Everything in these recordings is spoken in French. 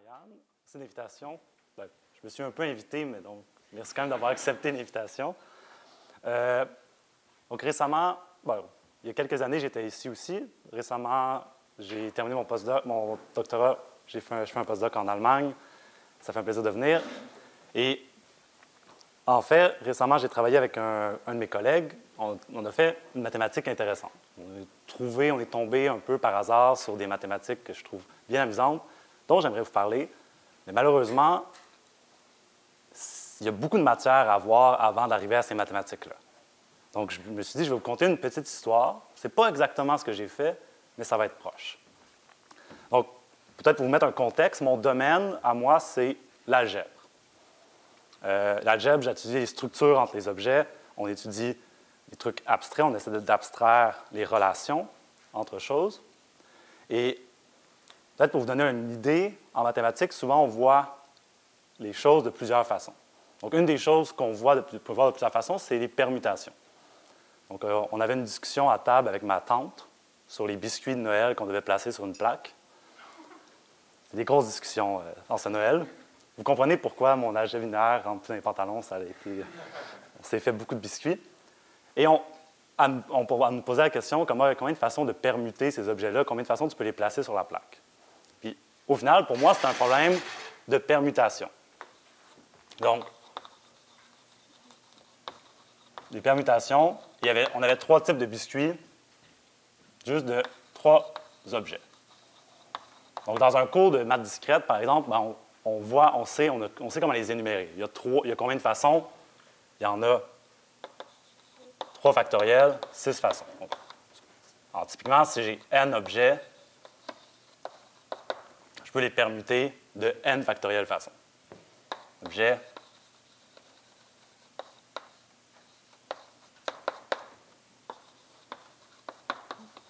Marianne. C'est une invitation. Ben, je me suis un peu invité, mais donc, merci quand même d'avoir accepté l'invitation. Donc, récemment, il y a quelques années, j'étais ici aussi. Récemment, j'ai terminé mon doctorat. Je fais un postdoc en Allemagne. Ça fait un plaisir de venir. Et en fait, récemment, j'ai travaillé avec un de mes collègues. On a fait une mathématique intéressante. On est tombé un peu par hasard sur des mathématiques que je trouve bien amusantes, dont j'aimerais vous parler. Mais malheureusement, il y a beaucoup de matière à voir avant d'arriver à ces mathématiques-là. Donc, je me suis dit, je vais vous conter une petite histoire. Ce n'est pas exactement ce que j'ai fait, mais ça va être proche. Donc, peut-être pour vous mettre un contexte, mon domaine, à moi, c'est l'algèbre. L'algèbre, j'étudie les structures entre les objets. On étudie des trucs abstraits. On essaie d'abstraire les relations entre choses. Et peut-être pour vous donner une idée, en mathématiques, souvent, on voit les choses de plusieurs façons. Donc, une des choses qu'on peut voir de plusieurs façons, c'est les permutations. Donc, on avait une discussion à table avec ma tante sur les biscuits de Noël qu'on devait placer sur une plaque. C'est des grosses discussions en ce Noël. Vous comprenez pourquoi mon algèbre linéaire rentre dans les pantalons, on s'est fait beaucoup de biscuits. Et on nous posait la question, combien de façons de permuter ces objets-là, combien de façons tu peux les placer sur la plaque. Puis, au final, pour moi, c'est un problème de permutation. Donc, les permutations, on avait 3 types de biscuits, juste de 3 objets. Donc, dans un cours de maths discrète, par exemple, on sait comment les énumérer. Il y a combien de façons? Il y en a 3 factoriels, 6 façons. Alors, typiquement, si j'ai n objets, je peux les permuter de n factorielles façons. Objet.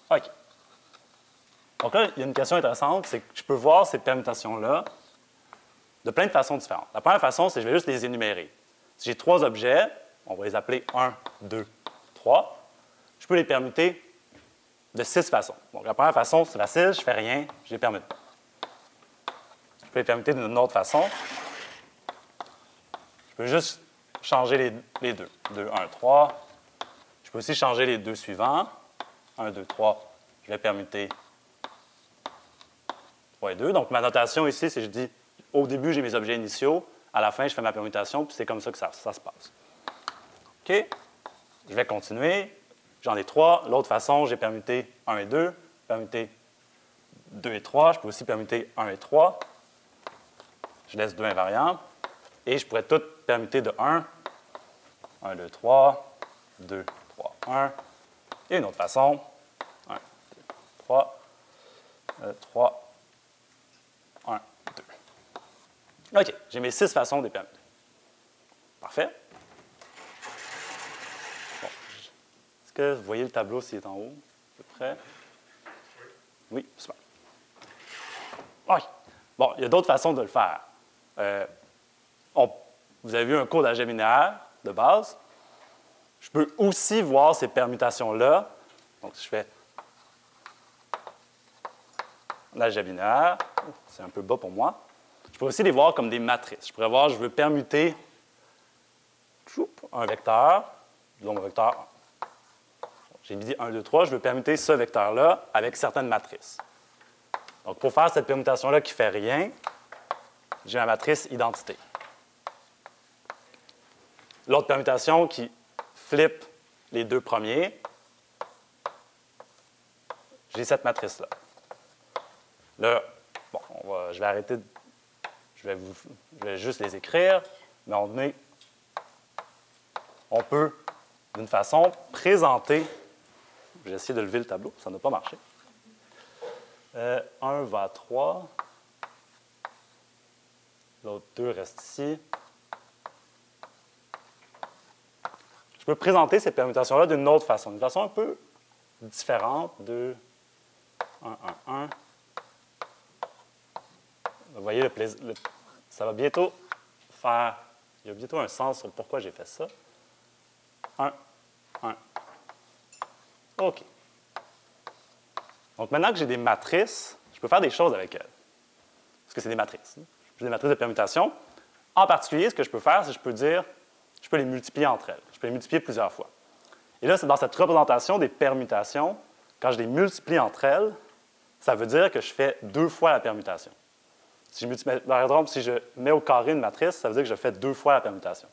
OK. Donc là, il y a une question intéressante, c'est que je peux voir ces permutations-là de plein de façons différentes. La première façon, c'est que je vais juste les énumérer. Si j'ai 3 objets, on va les appeler 1, 2, 3. Je peux les permuter de 6 façons. Donc, la première façon, c'est facile, je ne fais rien, je les permute. Je peux les permuter d'une autre façon. Je peux juste changer les deux. 2, 1, 3. Je peux aussi changer les deux suivants. 1, 2, 3. Je vais permuter 3 et 2. Donc, ma notation ici, c'est que je dis, au début, j'ai mes objets initiaux. À la fin, je fais ma permutation, puis c'est comme ça que ça se passe. OK? Je vais continuer. J'en ai 3. L'autre façon, j'ai permuté 1 et 2, permuté 2 et 3. Je peux aussi permuter 1 et 3. Je laisse 2 invariants. Et je pourrais tout permuter de 1. 1, 2, 3. 2, 3, 1. Et une autre façon. 1, 2, 3. 3. 1, 2. OK, j'ai mes 6 façons de les permuter. Parfait. Bon. Est-ce que vous voyez le tableau s'il est en haut, à peu près? Oui, super. OK. Bon, il y a d'autres façons de le faire. Vous avez vu un cours d'algèbre linéaire de base. Je peux aussi voir ces permutations-là. Donc, si je fais l'algèbre linéaire, c'est un peu bas pour moi. Je peux aussi les voir comme des matrices. Je pourrais voir, je veux permuter un vecteur, disons mon vecteur, j'ai dit 1, 2, 3, je veux permuter ce vecteur-là avec certaines matrices. Donc, pour faire cette permutation-là qui ne fait rien, j'ai ma matrice identité. L'autre permutation qui flippe les deux premiers, j'ai cette matrice-là. Là, bon, je vais arrêter, je vais juste les écrire, mais on peut, d'une façon, présenter, j'ai essayé de lever le tableau, ça n'a pas marché. 1 va à 3, l'autre 2 reste ici. Je peux présenter ces permutations-là d'une autre façon, d'une façon un peu différente. 2, 1, 1, 1. Vous voyez, ça va bientôt faire... Il y a bientôt un sens sur pourquoi j'ai fait ça. 1, 1. OK. Donc, maintenant que j'ai des matrices, je peux faire des choses avec elles. Parce que c'est des matrices. J'ai des matrices de permutation. En particulier, ce que je peux faire, c'est que je peux dire, je peux les multiplier entre elles. Je peux les multiplier plusieurs fois. Et là, c'est dans cette représentation des permutations, quand je les multiplie entre elles, ça veut dire que je fais 2 fois la permutation. Par exemple, si je mets au carré une matrice, ça veut dire que je fais 2 fois la permutation.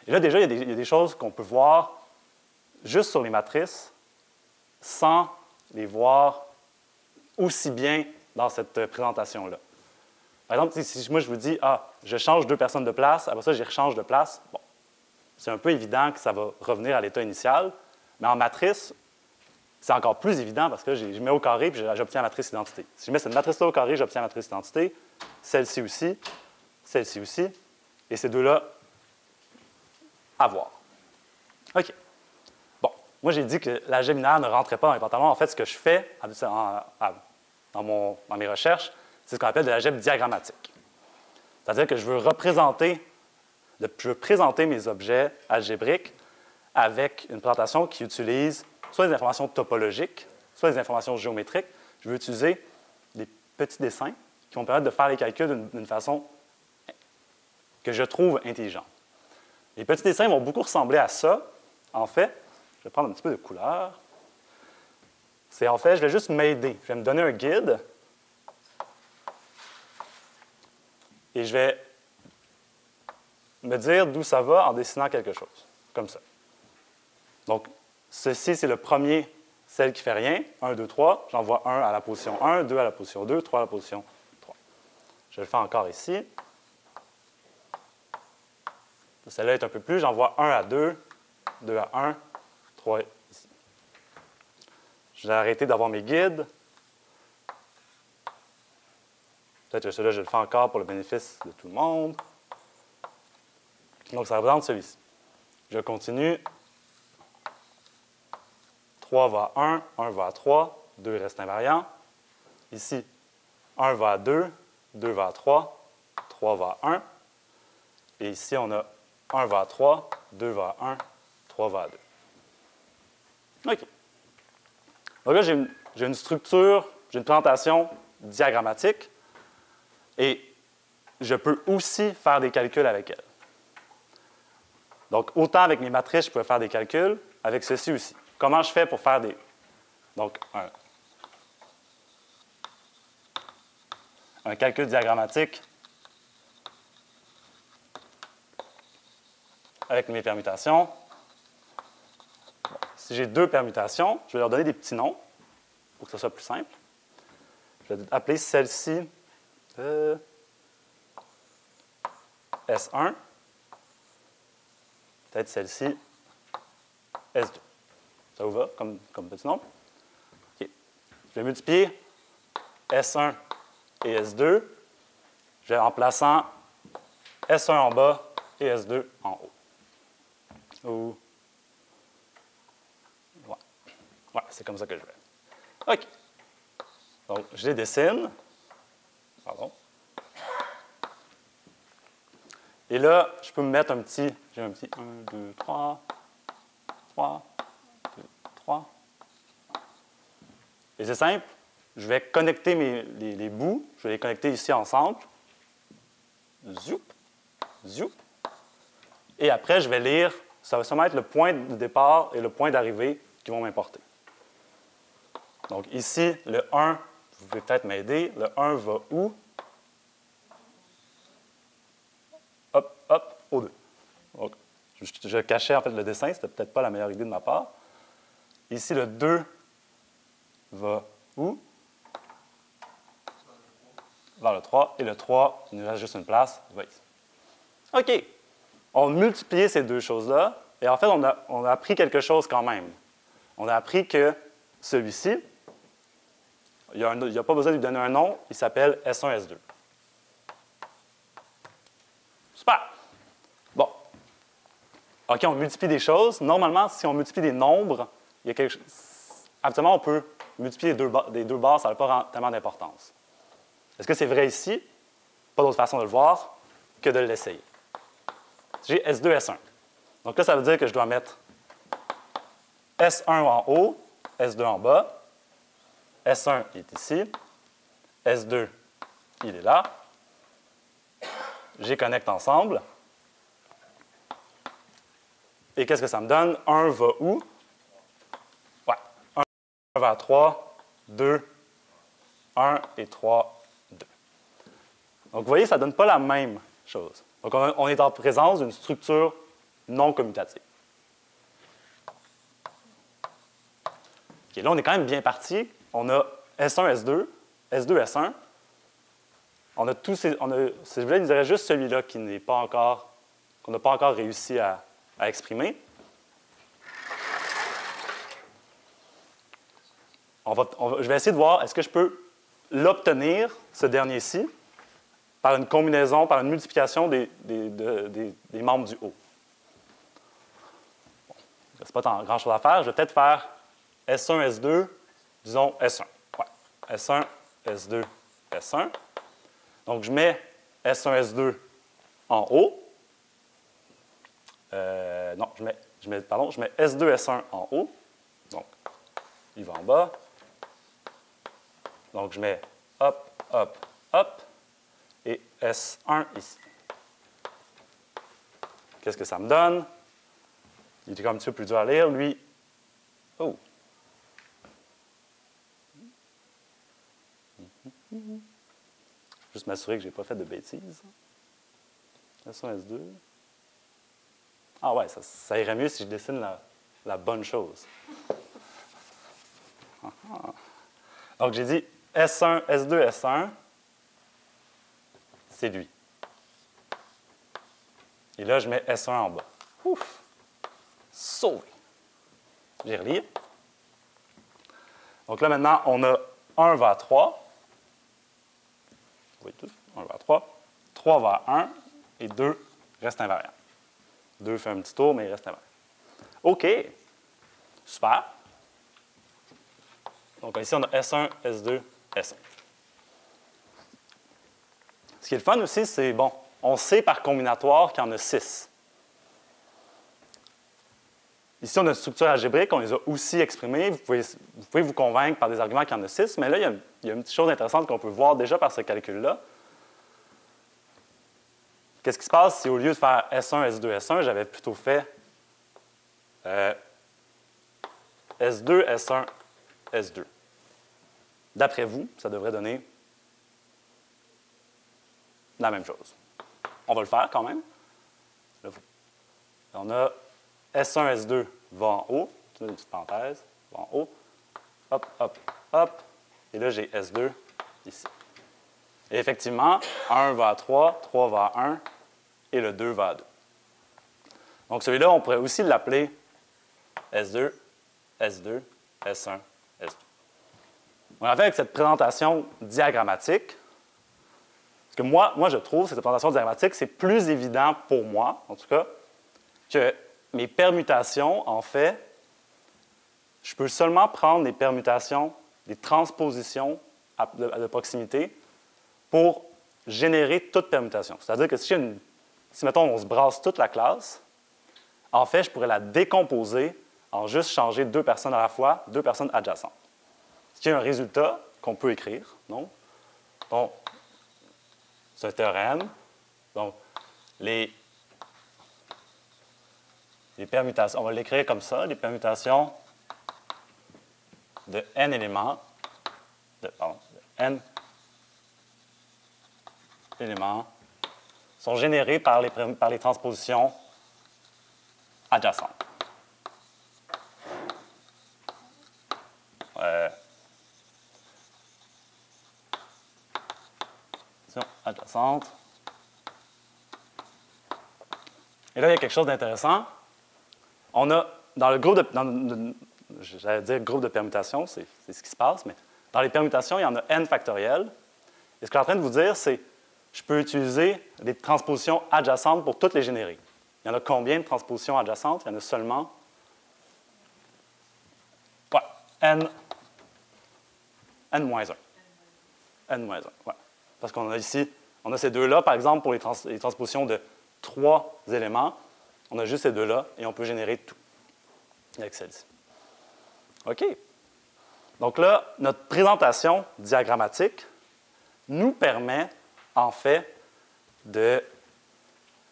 Et là, déjà, il y a des choses qu'on peut voir juste sur les matrices sans les voir aussi bien dans cette présentation-là. Par exemple, si moi je vous dis, je change 2 personnes de place, après ça, j'y rechange de place, bon, c'est un peu évident que ça va revenir à l'état initial, mais en matrice, c'est encore plus évident parce que je mets au carré et j'obtiens la matrice identité. Si je mets cette matrice-là au carré, j'obtiens la matrice identité, celle-ci aussi, et ces deux-là, à voir. OK. Bon, moi j'ai dit que l'algèbre binaire ne rentrait pas dans les pantalons. En fait, ce que je fais dans mes recherches, c'est ce qu'on appelle de l'algèbre diagrammatique. C'est-à-dire que je veux présenter mes objets algébriques avec une présentation qui utilise soit des informations topologiques, soit des informations géométriques. Je veux utiliser des petits dessins qui vont me permettre de faire les calculs d'une façon que je trouve intelligente. Les petits dessins vont beaucoup ressembler à ça. En fait, je vais prendre un petit peu de couleur. En fait, je vais juste m'aider. Je vais me donner un guide et je vais me dire d'où ça va en dessinant quelque chose, comme ça. Donc, ceci, c'est le premier, celle qui ne fait rien. 1, 2, 3. J'envoie 1 à la position 1, 2 à la position 2, 3 à la position 3. Je le fais encore ici. Celle-là est un peu plus. J'envoie 1 à 2, 2 à 1, 3 ici. Je vais arrêter d'avoir mes guides. Peut-être que celui-là, je le fais encore pour le bénéfice de tout le monde. Donc, ça représente celui-ci. Je continue. 3 va à 1, 1 va à 3, 2 reste invariant. Ici, 1 va à 2, 2 va à 3, 3 va à 1. Et ici, on a 1 va à 3, 2 va à 1, 3 va à 2. OK. Donc là, j'ai une structure, j'ai une présentation diagrammatique et je peux aussi faire des calculs avec elle. Donc, autant avec mes matrices, je peux faire des calculs, avec ceci aussi. Comment je fais pour faire des... Donc, un calcul diagrammatique avec mes permutations. Bon, si j'ai 2 permutations, je vais leur donner des petits noms pour que ce soit plus simple. Je vais appeler celle-ci S1, peut-être celle-ci S2. Ça vous va comme petit nom? OK. Je vais multiplier S1 et S2 en plaçant S1 en bas et S2 en haut. Ouais, c'est comme ça que je vais. OK. Donc, je les dessine. Pardon. Et là, je peux me mettre un petit... J'ai un petit 1, 2, 3, 3, 2, 3. Et c'est simple. Je vais connecter les bouts. Je vais les connecter ici ensemble. Zoup, zoup. Et après, je vais lire. Ça va seulement être le point de départ et le point d'arrivée qui vont m'importer. Donc ici, le 1, vous pouvez peut-être m'aider. Le 1 va où? Hop, hop, au 2. Donc, je cachais en fait le dessin, c'était peut-être pas la meilleure idée de ma part. Ici, le 2 va où? Vers le 3. Et le 3, il nous reste juste une place, va ici. OK. On a multiplié ces deux choses-là, et en fait, on a appris quelque chose quand même. On a appris que celui-ci, il n'y a pas besoin de lui donner un nom, il s'appelle S1, S2. Super! Bon. OK, on multiplie des choses. Normalement, si on multiplie des nombres, il y a quelque chose. Habituellement, on peut multiplier les deux bases, ça n'a pas tellement d'importance. Est-ce que c'est vrai ici? Pas d'autre façon de le voir que de l'essayer. J'ai S2, S1. Donc là, ça veut dire que je dois mettre S1 en haut, S2 en bas. S1 est ici. S2 il est là. Je les connecte ensemble. Et qu'est-ce que ça me donne? 1 va où? Ouais, 1 va à 3, 2, 1 et 3, 2. Donc, vous voyez, ça ne donne pas la même chose. Donc, on est en présence d'une structure non commutative. OK, là, on est quand même bien parti. On a S1, S2, S2, S1. On a tous ces. Si je voulais, il dirait juste celui-là qui n'est pas encore, qu'on n'a pas encore réussi à exprimer. Je vais essayer de voir, est-ce que je peux l'obtenir, ce dernier-ci, par une combinaison, par une multiplication des membres du haut. Bon, il ne reste pas grand-chose à faire. Je vais peut-être faire S1, S2, disons S1. Ouais. S1, S2, S1. Donc, je mets S1, S2 en haut. Non, je mets S2, S1 en haut. Donc, il va en bas. Donc, je mets hop, hop, hop. Et S1 ici. Qu'est-ce que ça me donne? Il est un petit peu plus dur à lire, lui. Oh! Juste m'assurer que je n'ai pas fait de bêtises. S1, S2. Ah ouais, ça irait mieux si je dessine la bonne chose. Donc, j'ai dit S1, S2, S1. C'est lui. Et là, je mets S1 en bas. Ouf! Sauvé! J'y relis. Donc là, maintenant, on a 1 va à 3. Vous voyez tout? 1 va à 3. 3 va à 1. Et 2 reste invariant. 2 fait un petit tour, mais il reste invariant. OK! Super! Donc ici, on a S1, S2, S1. Ce qui est le fun aussi, c'est, bon, on sait par combinatoire qu'il y en a 6. Ici, on a une structure algébrique, on les a aussi exprimées. Vous pouvez vous convaincre par des arguments qu'il y en a 6, mais là, il y a une petite chose intéressante qu'on peut voir déjà par ce calcul-là. Qu'est-ce qui se passe si, au lieu de faire S1, S2, S1, j'avais plutôt fait S2, S1, S2? D'après vous, ça devrait donner la même chose. On va le faire quand même. Là, on a S1, S2 va en haut. Une petite parenthèse, va en haut. Hop, hop, hop. Et là, j'ai S2 ici. Et effectivement, 1 va à 3, 3 va à 1, et le 2 va à 2. Donc, celui-là, on pourrait aussi l'appeler S2, S2, S1, S2. On a fait avec cette présentation diagrammatique. Parce que moi, je trouve que cette présentation diagrammatique, c'est plus évident pour moi, en tout cas, que mes permutations, en fait, je peux seulement prendre des permutations, des transpositions de proximité pour générer toute permutation. C'est-à-dire que si, mettons, on se brasse toute la classe, en fait, je pourrais la décomposer en juste changer 2 personnes à la fois, 2 personnes adjacentes. Ce qui est un résultat qu'on peut écrire, non? Bon, c'est un théorème. Donc, les permutations, on va l'écrire comme ça, les permutations de n éléments, de n éléments sont générés par les transpositions adjacentes. Adjacente. Et là, il y a quelque chose d'intéressant. On a, dans le groupe j'allais dire groupe de permutations, c'est ce qui se passe, mais dans les permutations, il y en a n factoriel. Et ce que je suis en train de vous dire, c'est que je peux utiliser des transpositions adjacentes pour toutes les générer. Il y en a combien de transpositions adjacentes? Il y en a seulement n-1. N-1. Ouais. Parce qu'on a ici, on a ces deux-là, par exemple, pour les transpositions de 3 éléments. On a juste ces deux-là et on peut générer tout avec celle-ci. OK. Donc là, notre présentation diagrammatique, nous permet, en fait, de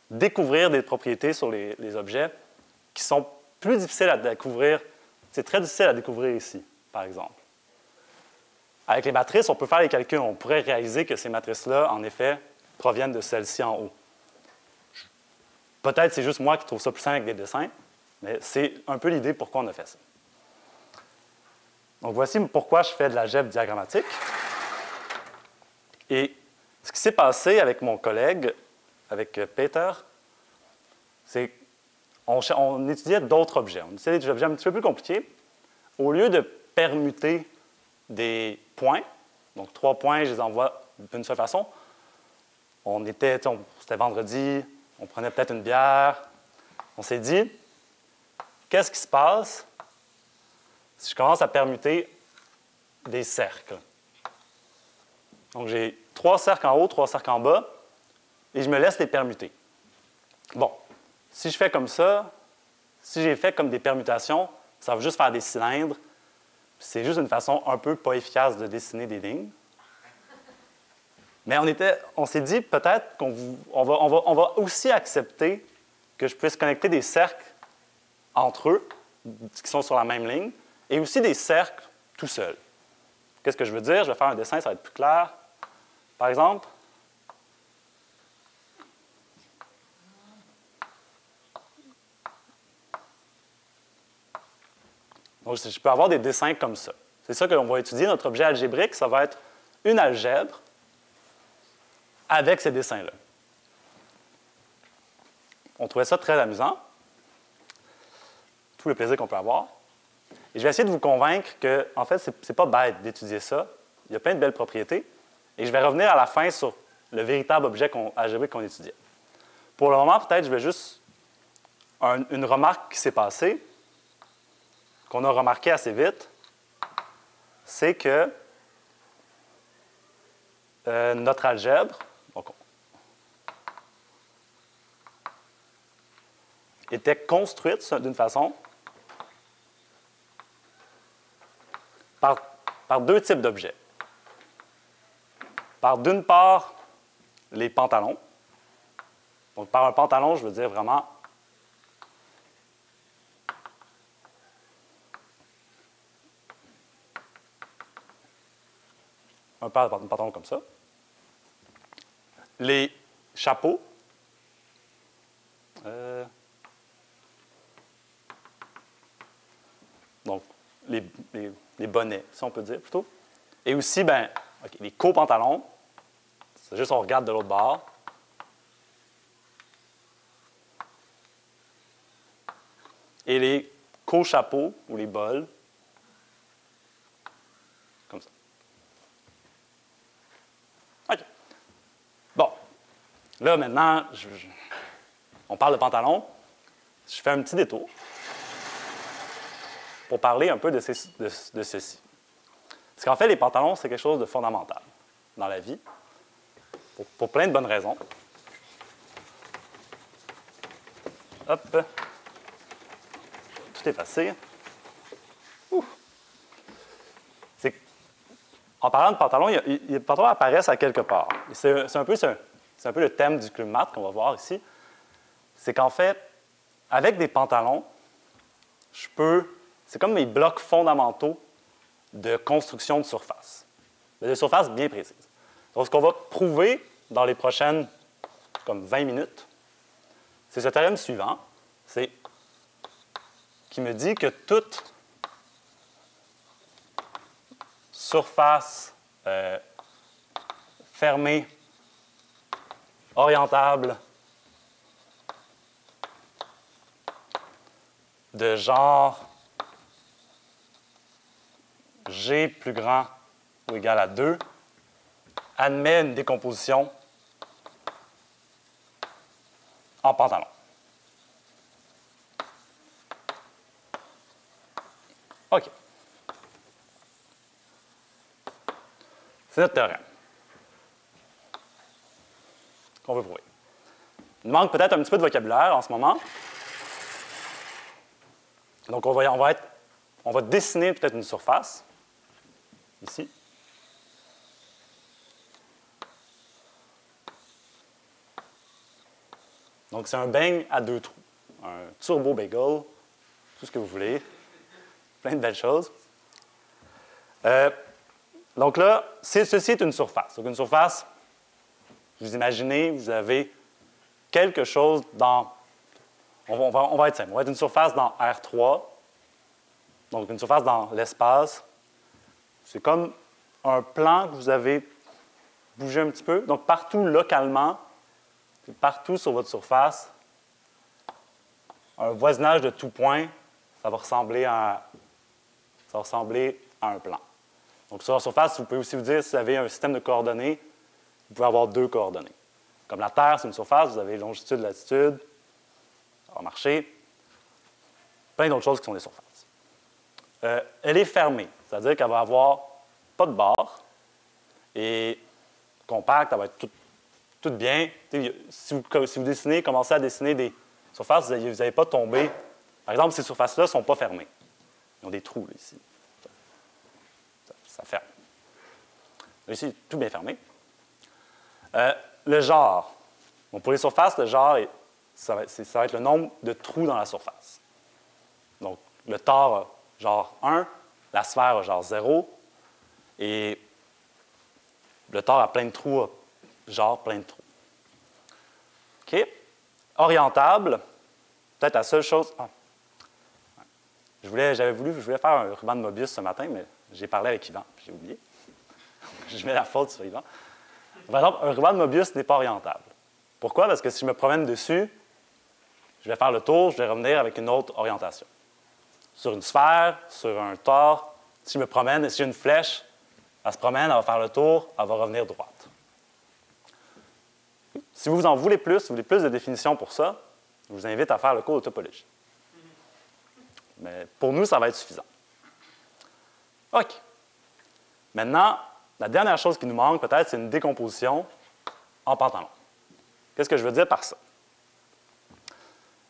découvrir des propriétés sur les objets qui sont plus difficiles à découvrir. C'est très difficile à découvrir ici, par exemple. Avec les matrices, on peut faire les calculs. On pourrait réaliser que ces matrices-là, en effet, proviennent de celles-ci en haut. Peut-être c'est juste moi qui trouve ça plus simple avec des dessins, mais c'est un peu l'idée pourquoi on a fait ça. Donc, voici pourquoi je fais de l'algèbre diagrammatique. Et ce qui s'est passé avec mon collègue, avec Peter, c'est qu'on étudiait d'autres objets. On étudiait des objets un petit peu plus compliqués. Au lieu de permuter des points, donc 3 points, je les envoie d'une seule façon, c'était vendredi, on prenait peut-être une bière. On s'est dit, qu'est-ce qui se passe si je commence à permuter des cercles? Donc, j'ai 3 cercles en haut, 3 cercles en bas, et je me laisse les permuter. Bon, si je fais comme ça, si j'ai fait comme des permutations, ça va juste faire des cylindres. C'est juste une façon un peu pas efficace de dessiner des lignes. Mais on s'est dit peut-être qu'on va aussi accepter que je puisse connecter des cercles entre eux, qui sont sur la même ligne, et aussi des cercles tout seuls. Qu'est-ce que je veux dire? Je vais faire un dessin, ça va être plus clair. Par exemple, donc, je peux avoir des dessins comme ça. C'est ça que l'on va étudier. Notre objet algébrique, ça va être une algèbre avec ces dessins-là. On trouvait ça très amusant. Tout le plaisir qu'on peut avoir. Et je vais essayer de vous convaincre que, en fait, ce n'est pas bête d'étudier ça. Il y a plein de belles propriétés. Et je vais revenir à la fin sur le véritable objet algébrique qu'on étudiait. Pour le moment, peut-être, je vais juste une remarque qui s'est passée, qu'on a remarqué assez vite, c'est que notre algèbre était construite d'une façon par 2 types d'objets. Par, d'une part, les pantalons. Donc, par un pantalon, je veux dire vraiment un pantalon comme ça. Les chapeaux. Donc, les bonnets, si on peut dire plutôt. Et aussi, les co-pantalons. C'est juste on regarde de l'autre bord. Et les co-chapeaux ou les bols. Comme ça. OK. Bon. Là, maintenant, on parle de pantalon. Je fais un petit détour pour parler un peu de ceci. Parce qu'en fait, les pantalons, c'est quelque chose de fondamental dans la vie, pour plein de bonnes raisons. Hop. Tout effacé. En parlant de pantalons, les pantalons apparaissent à quelque part. C'est un peu le thème du club maths qu'on va voir ici. C'est qu'en fait, avec des pantalons, c'est comme mes blocs fondamentaux de construction de surface. De surface bien précise. Donc, ce qu'on va prouver dans les prochaines comme 20 minutes, c'est ce théorème suivant, qui me dit que toute surface fermée, orientable, de genre G plus grand ou égal à 2 admet une décomposition en pantalon. OK. C'est notre théorème qu'on veut prouver. Il manque peut-être un petit peu de vocabulaire en ce moment. Donc, on va dessiner peut-être une surface, ici. Donc, c'est un beigne à 2 trous. Un turbo bagel, tout ce que vous voulez. Plein de belles choses. Donc là, ceci est une surface. Donc, une surface, vous imaginez, vous avez quelque chose dans... On va être simple. On va être une surface dans R3. Donc, une surface dans l'espace. C'est comme un plan que vous avez bougé un petit peu. Donc, partout localement, partout sur votre surface, un voisinage de tout point, ça va ressembler à un plan. Donc, sur la surface, vous pouvez aussi vous dire, si vous avez un système de coordonnées, vous pouvez avoir 2 coordonnées. Comme la Terre, c'est une surface, vous avez longitude, latitude, ça va marcher. Plein d'autres choses qui sont des surfaces. Elle est fermée, c'est-à-dire qu'elle va avoir pas de barre et compacte, elle va être toute bien. Si vous dessinez, commencez à dessiner des surfaces, vous n'allez pas tomber. Par exemple, ces surfaces-là ne sont pas fermées. Ils ont des trous là, ici. Ça ferme. Là, ici, tout bien fermé. Le genre. Bon, pour les surfaces, le genre, ça va être le nombre de trous dans la surface. Donc, le tore a genre 1, la sphère a genre 0, et le tore a plein de trous a genre plein de trous. OK? Orientable, peut-être la seule chose... Ah. Je voulais faire un ruban de Mobius ce matin, mais j'ai parlé avec Yvan, j'ai oublié. Je mets la faute sur Yvan. Par exemple, un ruban de Mobius n'est pas orientable. Pourquoi? Parce que si je me promène dessus, je vais faire le tour, je vais revenir avec une autre orientation. Sur une sphère, sur un tore, si je me promène, si j'ai une flèche, elle se promène, elle va faire le tour, elle va revenir droite. Si vous en voulez plus de définitions pour ça, je vous invite à faire le cours de topologie. Mais pour nous, ça va être suffisant. OK. Maintenant, la dernière chose qui nous manque, peut-être, c'est une décomposition en pantalon. Qu'est-ce que je veux dire par ça?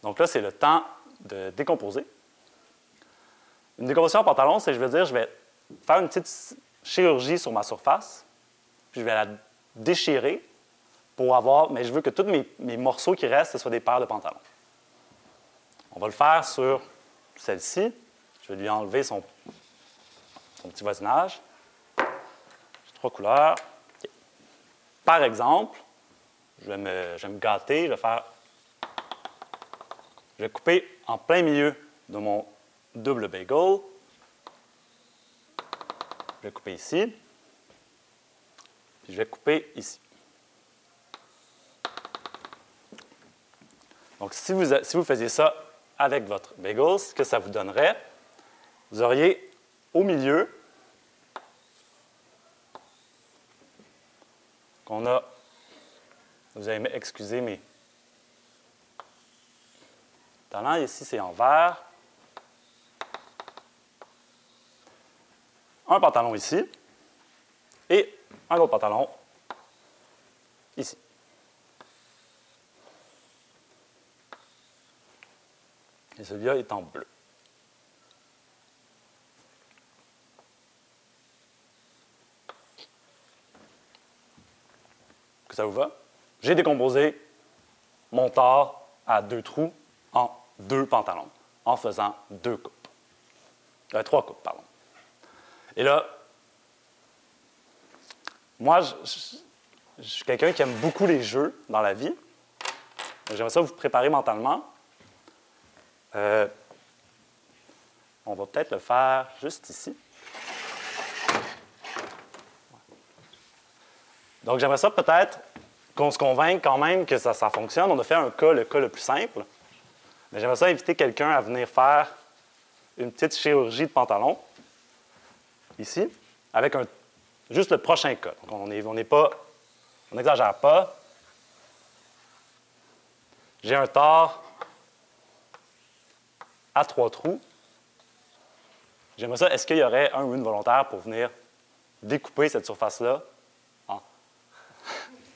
Donc là, c'est le temps de décomposer. Une décomposition en pantalon, c'est, je veux dire, je vais faire une petite chirurgie sur ma surface, puis je vais la déchirer pour avoir... Mais je veux que tous mes morceaux qui restent, ce soient des paires de pantalons. On va le faire sur celle-ci. Je vais lui enlever son petit voisinage. J'ai 3 couleurs. Okay. Par exemple, je vais me gâter. Je vais couper en plein milieu de mon double bagel. Je vais couper ici. Puis je vais couper ici. Donc, si vous faisiez ça avec votre bagel, ce que ça vous donnerait, vous auriez au milieu qu'on a, vous allez m'excuser, mes talents ici, c'est en vert. Un pantalon ici et un autre pantalon ici. Et celui-là est en bleu. Que ça vous va? J'ai décomposé mon tore à 2 trous en 2 pantalons, en faisant 2 coupes. 3 coupes, pardon. Et là, moi, je suis quelqu'un qui aime beaucoup les jeux dans la vie. J'aimerais ça vous préparer mentalement. On va peut-être le faire juste ici. Donc, j'aimerais ça peut-être qu'on se convainque quand même que ça fonctionne. On a fait le cas le plus simple. Mais j'aimerais ça inviter quelqu'un à venir faire une petite chirurgie de pantalon, ici, avec juste le prochain cas. Donc, on n'exagère pas. J'ai un tore à 3 trous. J'aimerais ça. Est-ce qu'il y aurait un ou une volontaire pour venir découper cette surface-là en...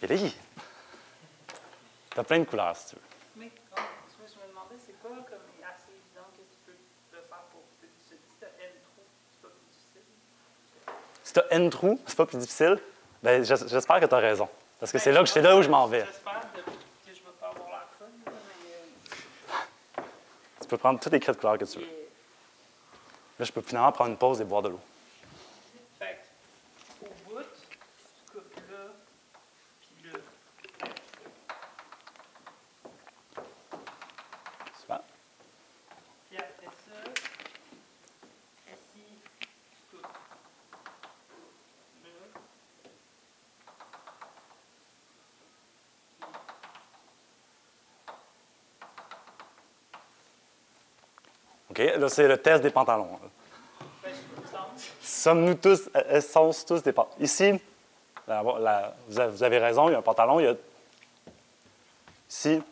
Élie! Tu as plein de couleurs, si tu veux. Mais je me demandais, c'est quoi comme assez évident que tu peux le faire pour si tu as N trous, c'est pas plus difficile? Si tu as N trous, c'est pas plus difficile? Bien, j'espère que tu as raison. Parce que c'est là où je m'en vais. J'espère que je ne vais pas avoir la fun. Tu peux prendre toutes les craies de couleur que tu veux. Là, je peux finalement prendre une pause et boire de l'eau. Fait que, au bout, tu coupes là, puis là. Super. Puis après ça, ici, tu coupes là. OK, là, c'est le test des pantalons. Ben, je me sens. Sommes-nous tous, sont tous des pantalons? Ici, vous avez raison, il y a un pantalon, il y a ici,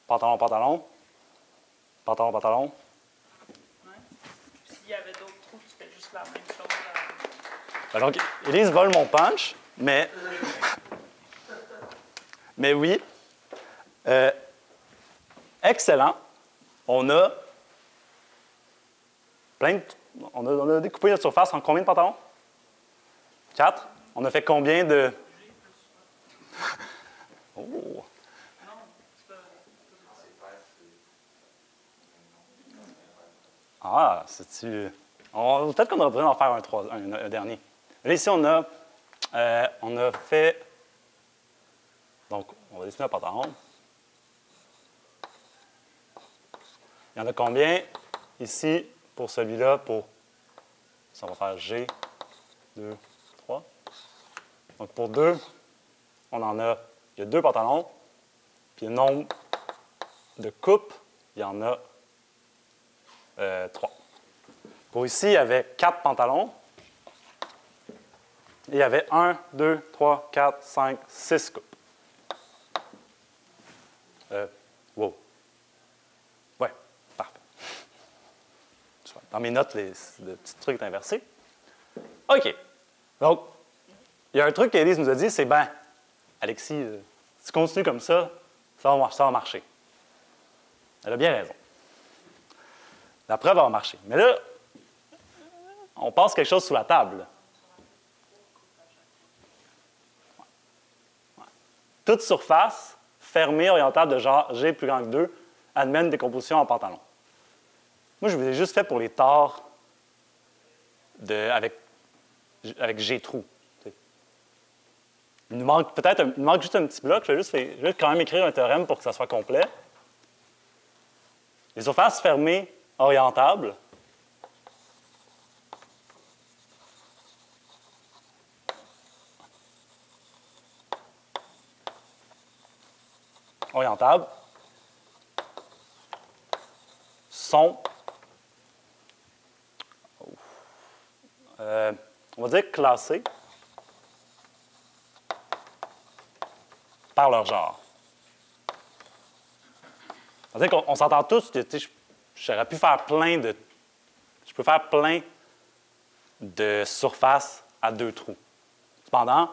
pantalon, pantalon, pantalon, pantalon. Ouais. Puis s'il y avait d'autres trous, tu fais juste la même chose. Donc, Élise vole mon punch, mais oui. Excellent. On a on a découpé notre surface en combien de pantalons? 4. On a fait combien de... Oh! Non, c'est pas... Ah, c'est-tu... Peut-être qu'on aurait besoin d'en faire un dernier. Là, ici, on a fait... Donc, on va dessiner un pantalon. Il y en a combien ici pour celui-là? Ça, on va faire G, 2, 3. Donc, pour 2, on en a... Il y a 2 pantalons. Puis le nombre de coupes, il y en a 3. Pour ici, il y avait 4 pantalons. Et il y avait 1, 2, 3, 4, 5, 6 coupes. Wow. Ouais, parfait. Dans mes notes, le petit truc est inversé. OK. Donc, il y a un truc qu'Élise nous a dit, c'est, ben, Alexis, si tu continues comme ça va marcher. Elle a bien raison. La preuve va marcher. Mais là, on passe quelque chose sous la table. Toute surface fermée, orientable de genre G plus grand que 2, admet une décomposition en pantalon. Moi, je vous ai juste fait pour les torts avec G trou. Il nous manque juste un petit bloc. Je vais quand même écrire un théorème pour que ça soit complet. Les surfaces fermées orientables sont, on va dire, classées par leur genre. C'est-à-dire qu'on s'entend tous que j'aurais pu faire je peux faire plein de surfaces à 2 trous. Cependant,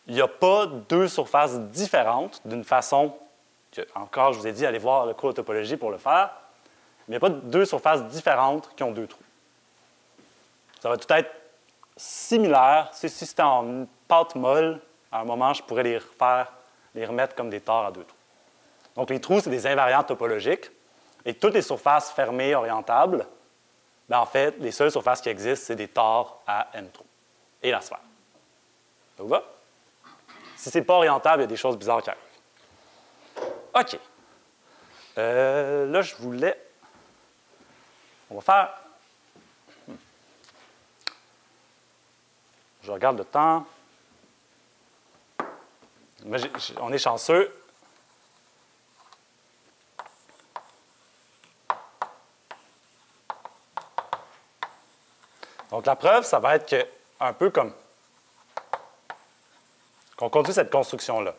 il n'y a pas 2 surfaces différentes d'une façon que, encore, je vous ai dit, allez voir le cours de topologie pour le faire, mais il n'y a pas 2 surfaces différentes qui ont 2 trous. Ça va tout être similaire. Si c'était en pâte molle, à un moment, je pourrais les remettre comme des tores à 2 trous. Donc, les trous, c'est des invariants topologiques. Et toutes les surfaces fermées orientables, bien, en fait, les seules surfaces qui existent, c'est des tores à n trous. Et la sphère. Ça vous va? Si ce n'est pas orientable, il y a des choses bizarres qui arrivent. OK. Là, je voulais... On va faire... Je regarde le temps. Mais on est chanceux. Donc, la preuve, ça va être un peu comme qu'on conduit cette construction-là.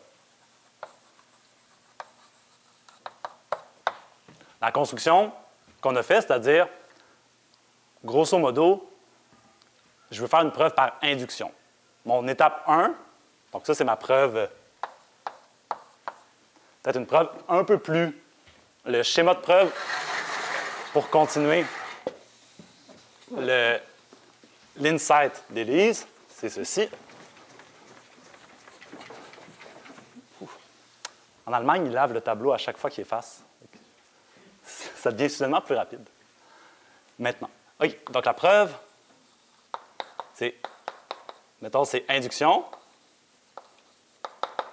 La construction qu'on a faite, c'est-à-dire, grosso modo, je veux faire une preuve par induction. Mon étape 1, donc ça, c'est ma preuve, peut-être une preuve un peu plus, le schéma de preuve pour continuer l'insight d'Élise, c'est ceci. En Allemagne, ils lavent le tableau à chaque fois qu'il efface. ça devient soudainement plus rapide. Maintenant. OK, donc la preuve, c'est, mettons, c'est induction.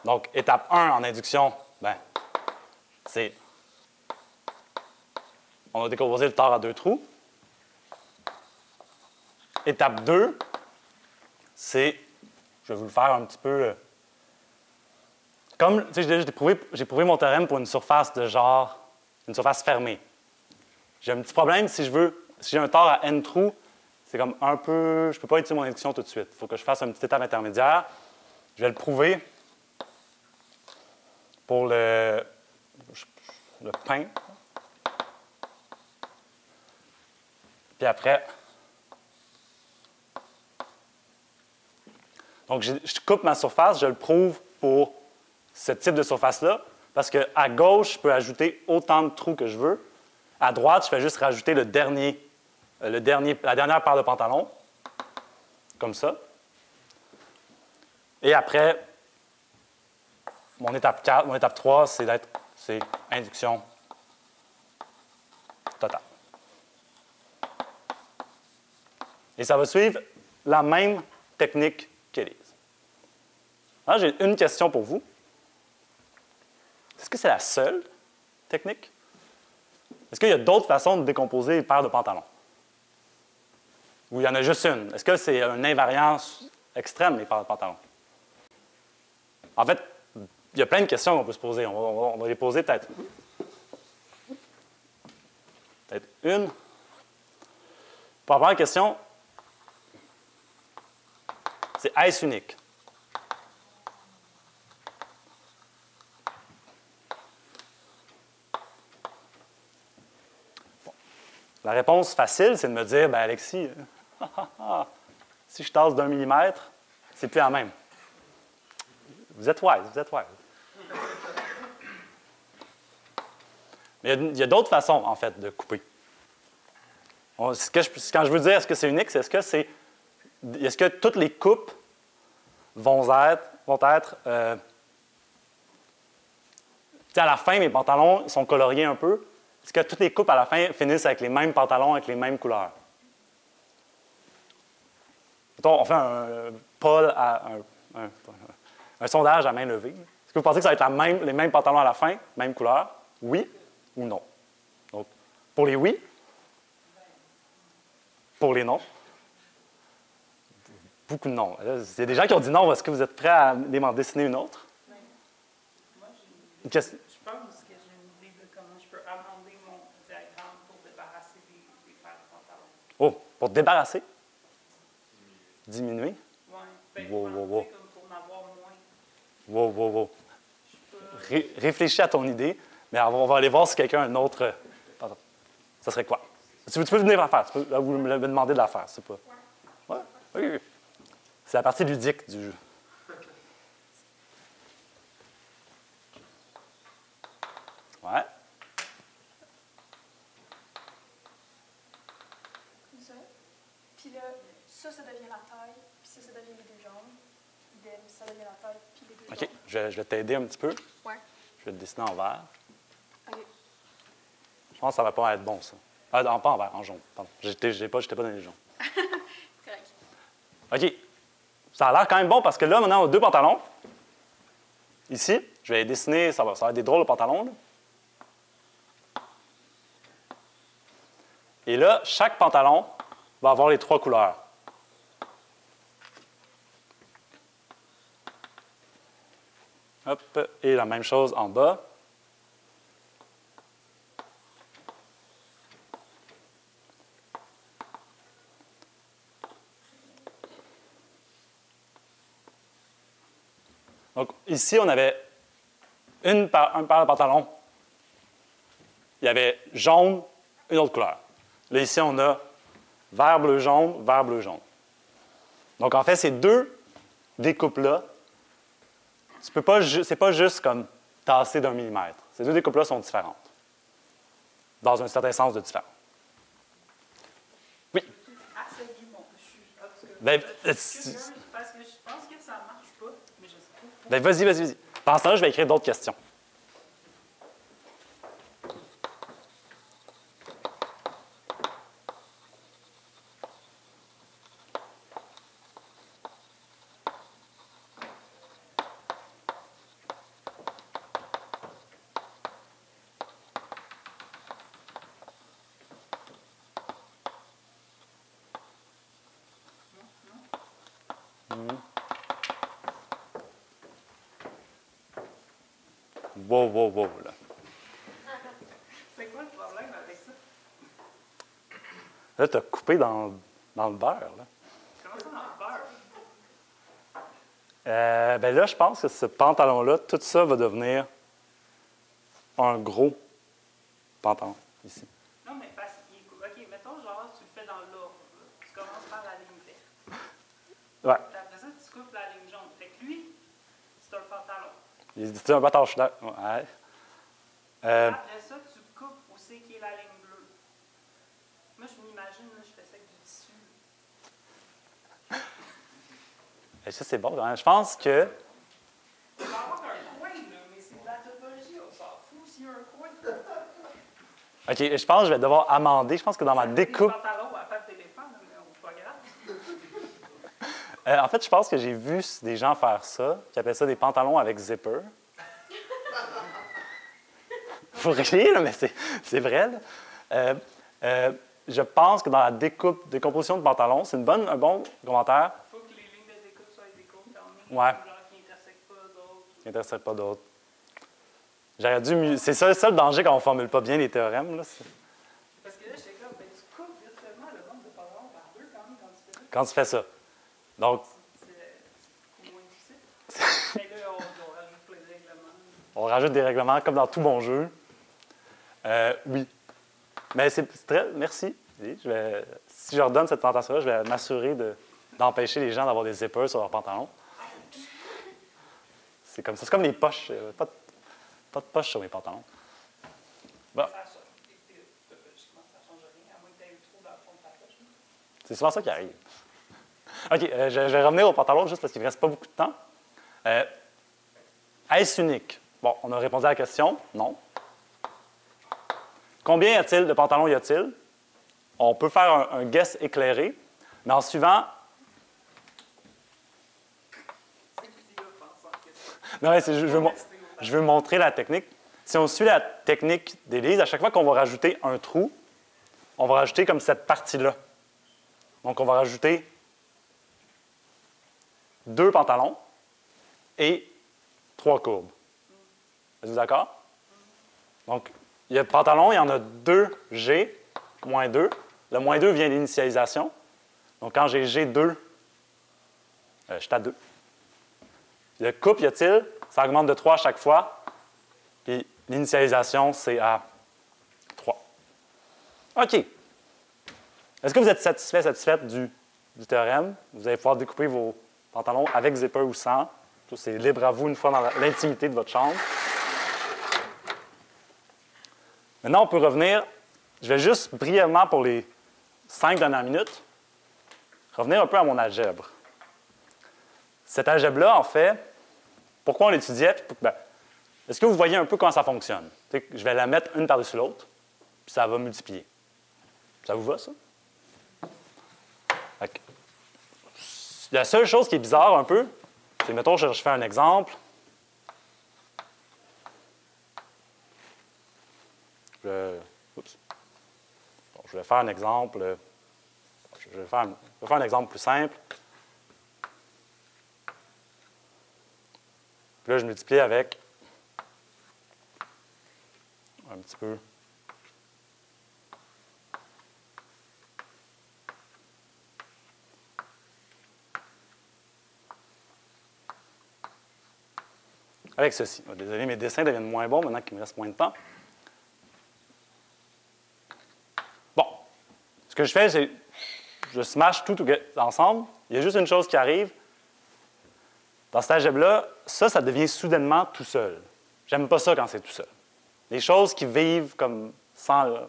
Donc, étape 1 en induction, ben, c'est, on a décomposé le tore à 2 trous. Étape 2, c'est, je vais vous le faire un petit peu, comme, tu sais, j'ai prouvé mon théorème pour une surface de genre, une surface fermée. J'ai un petit problème si j'ai un tore à n trous, c'est comme un peu, je ne peux pas utiliser mon induction tout de suite. Il faut que je fasse une petite étape intermédiaire. Je vais le prouver pour le pain. Puis après, donc je coupe ma surface, je le prouve pour ce type de surface-là, parce qu'à gauche, je peux ajouter autant de trous que je veux. À droite, je fais juste rajouter la dernière paire de pantalons, comme ça. Et après, mon étape 3, c'est induction totale. Et ça va suivre la même technique qu'Élise. Alors, j'ai une question pour vous. Est-ce que c'est la seule technique? Est-ce qu'il y a d'autres façons de décomposer une paire de pantalons? Ou il y en a juste une? Est-ce que c'est une invariance extrême, les paires de pantalons? En fait, il y a plein de questions qu'on peut se poser. On va les poser peut-être une. Pour la première question, c'est est-ce unique? Bon. La réponse facile, c'est de me dire, ben Alexis, si je tasse d'1 millimètre, c'est plus la même. Vous êtes wise, vous êtes wise. Mais il y a d'autres façons, en fait, de couper. Quand je veux dire est-ce que c'est unique, c'est est-ce que toutes les coupes vont être à la fin, mes pantalons sont coloriés un peu. Est-ce que toutes les coupes à la fin finissent avec les mêmes pantalons, avec les mêmes couleurs? Mettons, on fait un sondage à main levée. Est-ce que vous pensez que ça va être les mêmes pantalons à la fin, même couleur? Oui ou non? Donc, pour les oui, pour les non, beaucoup de non. Il y a des gens qui ont dit non. Est-ce que vous êtes prêts à m'en dessiner une autre? Oui. Moi, je pense que j'ai une idée de comment je peux amender mon diagramme pour débarrasser des paires de pantalons. Oh, pour débarrasser? Diminuer? Oui. Wow. Comme pour en avoir moins. Wow. Réfléchis à ton idée, mais on va aller voir si quelqu'un a un autre. Pardon. Ça serait quoi? Tu peux venir la faire. Tu peux vous me demander de la faire, c'est pas. Ouais? Oui. C'est la partie ludique du jeu. Ouais. Comme ça. Puis là, ça devient la taille, puis ça devient les deux jambes. Idem, ça devient la taille, puis les deux jambes. OK. Je vais t'aider un petit peu. Ouais. Je vais te dessiner en vert. OK. Je pense que ça va pas être bon, ça. Ah, non, pas en vert, en jaune. Pardon. J'étais pas dans les jaunes. Correct. OK. Ça a l'air quand même bon parce que là, maintenant, on a 2 pantalons. Ici, je vais les dessiner. Ça va être des drôles de pantalons. Là. Et là, chaque pantalon va avoir les 3 couleurs. Hop. Et la même chose en bas. Donc, ici, on avait un paire de pantalons. Il y avait jaune, une autre couleur. Là, ici, on a vert, bleu, jaune, vert, bleu, jaune. Donc, en fait, ces deux découpes-là, c'est pas juste comme tasser d'1 millimètre. Ces deux découpes-là sont différentes, dans un certain sens de différent. Oui? Essayer mon. Ben, Parce que je pense que ça marche pas, mais je sais pas. Ben, vas-y. Pendant ce temps-là, je vais écrire d'autres questions. Wow, là. C'est quoi le problème avec ça? Là, tu as coupé dans le beurre, là. Comment ça dans le beurre? Ben là, je pense que ce pantalon-là, tout ça va devenir un gros pantalon, ici. Non, mais parce qu'il est OK, mettons, genre, tu le fais dans l'ordre. Tu commences par la ligne verte. Ouais. Puis après ça, tu coupes la ligne jaune. Fait que lui, c'est un pantalon. C'est un pantalon, je suis d'accord. Ouais. Après ça, tu coupes où c'est qui est la ligne bleue. Moi, je m'imagine, là, je fais ça avec du tissu. Ça, c'est bon. Hein. Je pense que... Il va y avoir un coin, là, mais c'est de la topologie, on s'en fout s'il y a un coin. OK, je pense que je vais devoir amender. Je pense que dans ma découpe... Des pantalons à pattes d'éléphant, là, mais c'est pas grave. En fait, je pense que j'ai vu des gens faire ça, qui appellent ça des pantalons avec zipper. Faut rire, là, mais c'est vrai. Là. Je pense que dans la décomposition de pantalons, c'est un bon commentaire. Il faut que les lignes de découpe soient des découpes fermées, Ouais. genre qui n'intersectent pas d'autres. Qui n'intéresse pas d'autres. J'aurais dû mieux... C'est ça le danger quand on ne formule pas bien les théorèmes. Là. Parce que là, j'étais comme, ben, tu coupes virtuellement le nombre de pantalons par deux quand même quand tu fais ça. Quand tu fais ça. Donc, C'est moins difficile. Mais là, on rajoute plein de règlements. on rajoute des règlements comme dans tout bon jeu. Oui. Mais c'est très... Merci. Oui, si je redonne cette tentation-là, je vais m'assurer d'empêcher les gens d'avoir des zippers sur leurs pantalons. C'est comme ça. C'est comme les poches. Pas de poche sur mes pantalons. Bon. Topologiquement, ça ne change rien, à moins que tu aies eu trop dans le fond de ta poche. C'est souvent ça qui arrive. OK, je vais revenir au pantalon juste parce qu'il ne me reste pas beaucoup de temps. Est-ce unique? Bon, on a répondu à la question. Non. Combien y a-t-il de pantalons y a-t-il? On peut faire un guess éclairé, mais en suivant... Non, mais je veux montrer la technique. Si on suit la technique d'Élise, à chaque fois qu'on va rajouter un trou, on va rajouter comme cette partie-là. Donc, on va rajouter 2 pantalons et 3 courbes. Êtes-vous d'accord? Donc, il y a pantalon, il y en a 2G, moins 2. Le moins 2 vient d'initialisation. Donc, quand j'ai G2, je suis à 2. Le couple, y a-t-il? Ça augmente de 3 à chaque fois. Puis l'initialisation, c'est à 3. OK. Est-ce que vous êtes satisfaite du théorème? Vous allez pouvoir découper vos pantalons avec zipper ou sans. C'est libre à vous une fois dans l'intimité de votre chambre. Maintenant, on peut revenir. Je vais juste brièvement, pour les 5 dernières minutes, revenir un peu à mon algèbre. Cet algèbre-là, en fait, pourquoi on l'étudiait? Est-ce que vous voyez un peu comment ça fonctionne? Je vais la mettre une par-dessus l'autre, puis ça va multiplier. Ça vous va, ça? La seule chose qui est bizarre un peu, c'est, mettons, je fais un exemple. Oups. Bon, je vais faire un exemple. Je vais faire un exemple plus simple. Puis là, je multiplie avec un petit peu. Avec ceci. Oh, désolé, mes dessins deviennent moins bons maintenant qu'il me reste moins de temps. Bon. Ce que je fais, c'est je smash tout ensemble. Il y a juste une chose qui arrive. Dans cet algèbre-là, ça devient soudainement tout seul. J'aime pas ça quand c'est tout seul. Les choses qui vivent comme sans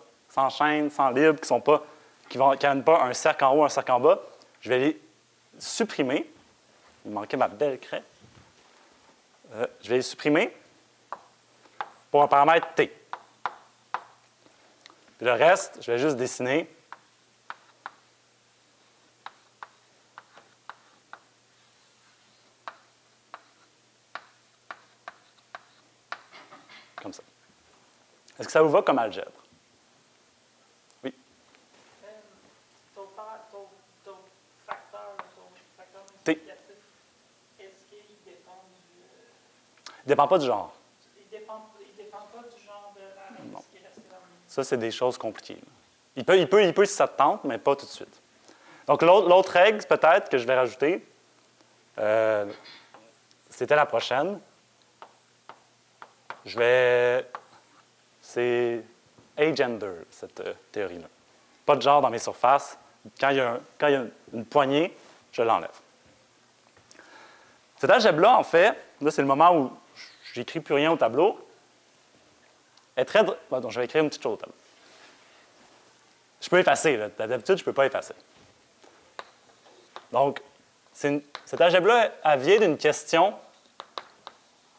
chaîne, sans libre, qui n'ont pas un cercle en haut, un cercle en bas, je vais les supprimer. Il me manquait ma belle craie. Je vais les supprimer pour un paramètre T. Puis le reste, je vais juste dessiner comme ça. Est-ce que ça vous va comme algèbre? Oui. Ton facteur T. multiplicatif, est-ce qu'il dépend Il ne dépend pas du genre. Il dépend Ça, c'est des choses compliquées. Il peut si ça te tente, mais pas tout de suite. Donc, l'autre règle, peut-être, que je vais rajouter, c'était la prochaine. C'est agender, cette théorie-là. Pas de genre dans mes surfaces. Quand il y a une poignée, je l'enlève. Cette algèbre-là, en fait, là, c'est le moment où je n'écris plus rien au tableau. Donc, je vais écrire une petite chose au tableau. Je peux effacer. D'habitude, je ne peux pas effacer. Donc, cette algèbre-là, elle vient d'une question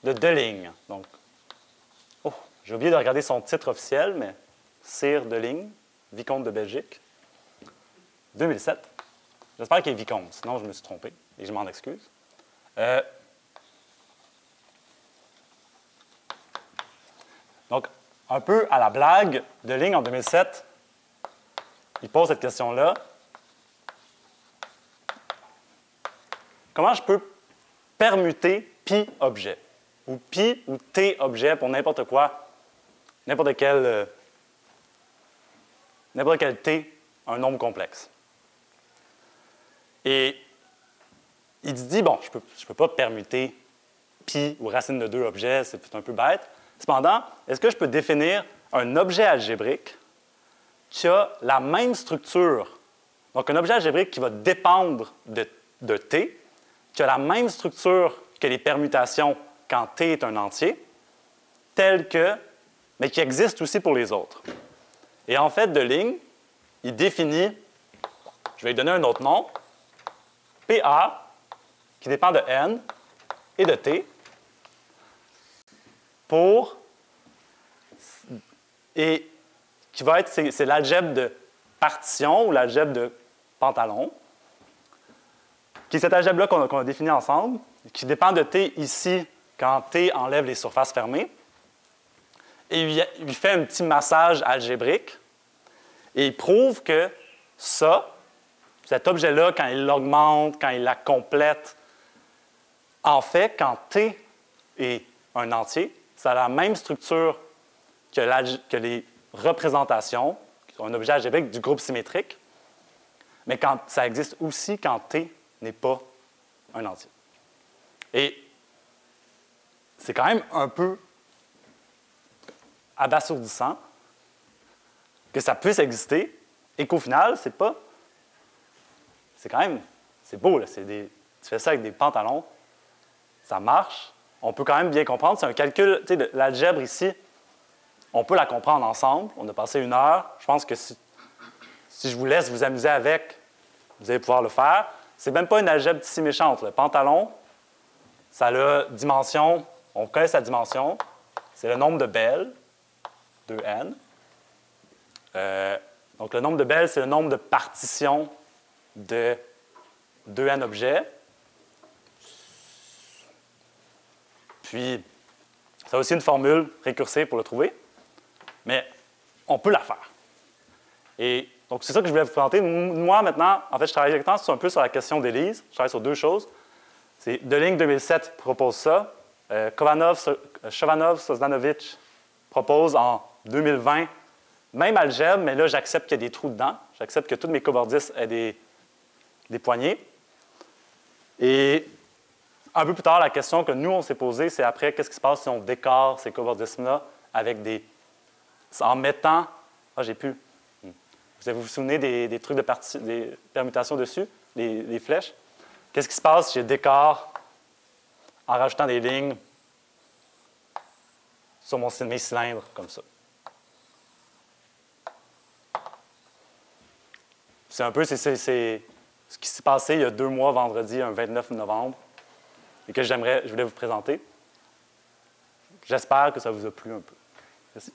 de Deligne. Donc, j'ai oublié de regarder son titre officiel, mais Sire Deligne, vicomte de Belgique, 2007. J'espère qu'il est vicomte, sinon je me suis trompé et je m'en excuse. Donc, un peu à la blague, Deligne, en 2007, il pose cette question-là. Comment je peux permuter pi objet? Ou pi ou t objet pour n'importe quoi, n'importe quel t, un nombre complexe. Et il dit, bon, je peux pas permuter pi ou racine de 2 objets, c'est un peu bête. Cependant, est-ce que je peux définir un objet algébrique qui a la même structure, donc un objet algébrique qui va dépendre de t, qui a la même structure que les permutations quand t est un entier, mais qui existe aussi pour les autres. Et en fait, Deligne, il définit, je vais lui donner un autre nom, PA, qui dépend de n et de t, et qui va être, c'est l'algèbre de partition ou l'algèbre de pantalon, qui est cette algèbre-là qu'on a définie ensemble, qui dépend de t ici quand t enlève les surfaces fermées. Et il lui fait un petit massage algébrique et il prouve que cet objet-là, quand il l'augmente, quand il la complète, en fait, quand t est un entier, ça a la même structure que les représentations, qui sont un objet algébrique du groupe symétrique, mais quand ça existe aussi quand t n'est pas un entier. Et c'est quand même un peu abasourdissant que ça puisse exister et qu'au final, c'est pas... C'est quand même... C'est beau, là. Tu fais ça avec des pantalons, ça marche. On peut quand même bien comprendre. C'est un calcul... Tu sais, l'algèbre ici, on peut la comprendre ensemble. On a passé 1 heure. Je pense que si je vous laisse vous amuser avec, vous allez pouvoir le faire. C'est même pas une algèbre si méchante. Le pantalon, ça a dimension... On connaît sa dimension. C'est le nombre de Bell, 2n. Donc, le nombre de Bell, c'est le nombre de partitions de 2n objets. Puis, ça a aussi une formule récursive pour le trouver, mais on peut la faire. Et donc, c'est ça que je voulais vous présenter. Moi, maintenant, en fait, je travaille exactement un peu sur la question d'Élise. Je travaille sur 2 choses. Deligne 2007 propose ça. Chovanov, Sosnanovic propose en 2020, même algèbre, mais là, j'accepte qu'il y a des trous dedans. J'accepte que tous mes cobordistes aient des poignées. Et un peu plus tard, la question que nous, on s'est posée, c'est après, qu'est-ce qui se passe si on décore ces cobordismes-là avec en mettant... Vous vous souvenez des trucs des permutations dessus, les flèches? Qu'est-ce qui se passe si je décore en rajoutant des lignes sur mes cylindres, comme ça? C'est un peu c'est ce qui s'est passé il y a 2 mois, vendredi, un 29 novembre, et que je voulais vous présenter. J'espère que ça vous a plu un peu. Merci.